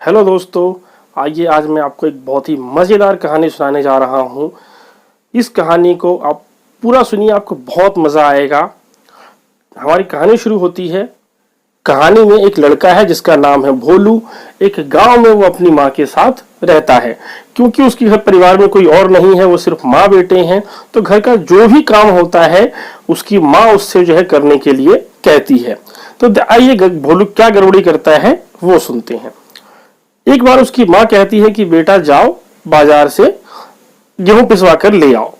Hello दोस्तों, आइए आज मैं आपको एक बहुत ही मज़ेदार कहानी सुनाने जा रहा हूँ। इस कहानी को आप पूरा सुनिए, आपको बहुत मज़ा आएगा। हमारी कहानी शुरू होती है। कहानी में एक लड़का है जिसका नाम है भोलू। एक गांव में वो अपनी माँ के साथ रहता है। क्योंकि उसके घर परिवार में कोई और नहीं है, वो सिर्फ माँ बेटे हैं, तो घर का जो भी काम होता है उसकी माँ उससे जो है करने के लिए कहती है। तो आइए भोलू क्या गड़बड़ी करता है वो सुनते हैं। एक बार उसकी माँ कहती है कि बेटा जाओ बाजार से गेहूं पिसवा कर ले आओ।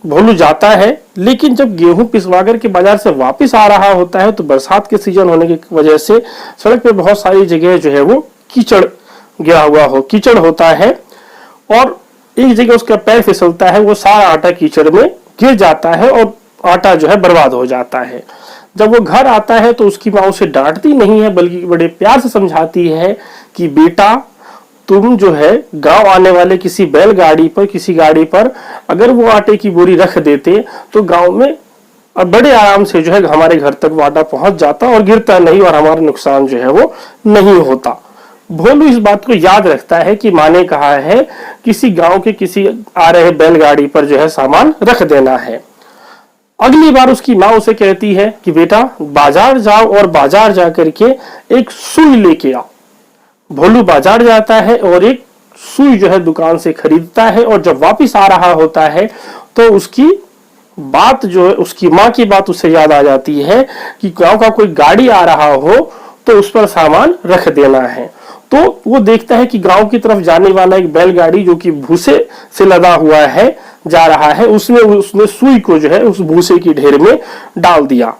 भोलू जाता है, लेकिन जब गेहूं पिसवा कर के बाजार से वापस आ रहा होता है तो बरसात के सीजन होने की वजह से सड़क पे बहुत सारी जगह जो है वो कीचड़ कीचड़ होता है और एक जगह उसका पैर फिसलता है, वो सारा आटा कीचड़ में गिर जाता है और आटा जो है बर्बाद हो जाता है। जब वो घर आता है तो उसकी माँ उसे डांटती नहीं है, बल्कि बड़े प्यार से समझाती है कि बेटा तुम जो है गांव आने वाले किसी बैलगाड़ी पर किसी गाड़ी पर अगर वो आटे की बोरी रख देते तो गांव में बड़े आराम से जो है हमारे घर तक वो आटा पहुंच जाता और गिरता नहीं और हमारा नुकसान जो है वो नहीं होता। भोलू इस बात को याद रखता है कि माँ ने कहा है किसी गांव के किसी आ रहे बैलगाड़ी पर जो है सामान रख देना है। अगली बार उसकी माँ उसे कहती है कि बेटा बाजार जाओ और बाजार जाकर के एक सुई लेके आओ। भोलू बाजार जाता है और एक सुई जो है दुकान से खरीदता है और जब वापस आ रहा होता है तो उसकी बात जो है उसकी माँ की बात उसे याद आ जाती है कि गांव का कोई गाड़ी आ रहा हो तो उस पर सामान रख देना है। तो वो देखता है कि गांव की तरफ जाने वाला एक बैलगाड़ी जो कि भूसे से लदा हुआ है जा रहा है, उसमें उसने सुई को जो है उस भूसे की ढेर में डाल दिया।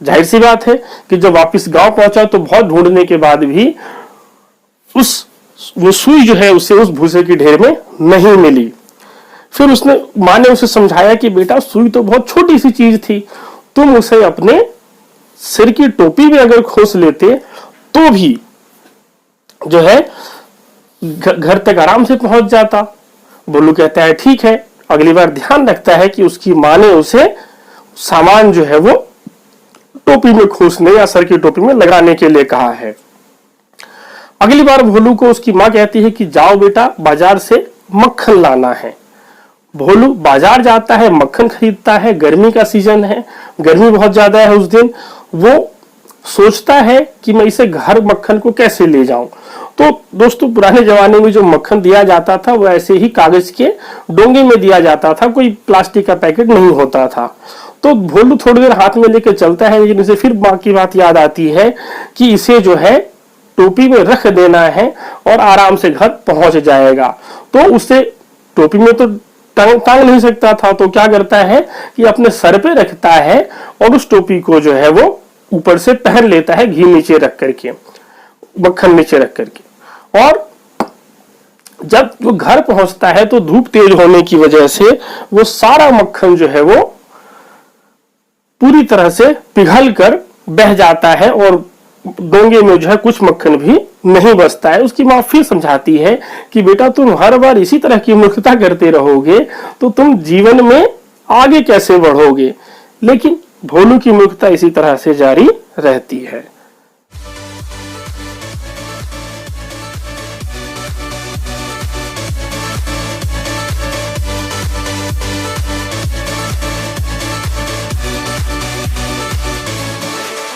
जाहिर सी बात है कि जब वापस गांव पहुंचा तो बहुत ढूंढने के बाद भी वो सुई जो है उसे उस भूसे की ढेर में नहीं मिली। फिर उसने माँ ने उसे समझाया कि बेटा सुई तो बहुत छोटी सी चीज थी, तुम उसे अपने सिर की टोपी में अगर खोस लेते तो भी जो है घर तक आराम से पहुंच जाता। बोलू कहता है ठीक है। अगली बार ध्यान रखता है कि उसकी माँ ने उसे सामान जो है वो टोपी में खोसने या सर की टोपी में लगाने के लिए कहा है। अगली बार भोलू को उसकी माँ कहती है कि जाओ बेटा बाजार से मक्खन लाना है। भोलू बाजार जाता है, मक्खन खरीदता है। गर्मी का सीजन है, गर्मी बहुत ज्यादा है उस दिन। वो सोचता है कि मैं इसे घर मक्खन को कैसे ले जाऊं। तो दोस्तों पुराने जमाने में जो मक्खन दिया जाता था वो ऐसे ही कागज के डोंगे में दिया जाता था, कोई प्लास्टिक का पैकेट नहीं होता था। तो भोलू थोड़ी देर हाथ में लेकर चलता है, लेकिन इसे फिर माँ की बात याद आती है कि इसे जो है टोपी में रख देना है और आराम से घर पहुंच जाएगा। तो उसे टोपी में तो टांग नहीं सकता था, तो क्या करता है कि अपने सर पे रखता है और उस टोपी को जो है वो ऊपर से पहन लेता है, घी नीचे रख करके, मक्खन नीचे रख करके। और जब वो घर पहुंचता है तो धूप तेज होने की वजह से वो सारा मक्खन जो है वो पूरी तरह से पिघल कर बह जाता है और डोंगे में जो है कुछ मक्खन भी नहीं बचता है। उसकी माँ फिर समझाती है कि बेटा तुम हर बार इसी तरह की मूर्खता करते रहोगे तो तुम जीवन में आगे कैसे बढ़ोगे। लेकिन भोलू की मूर्खता इसी तरह से जारी रहती है।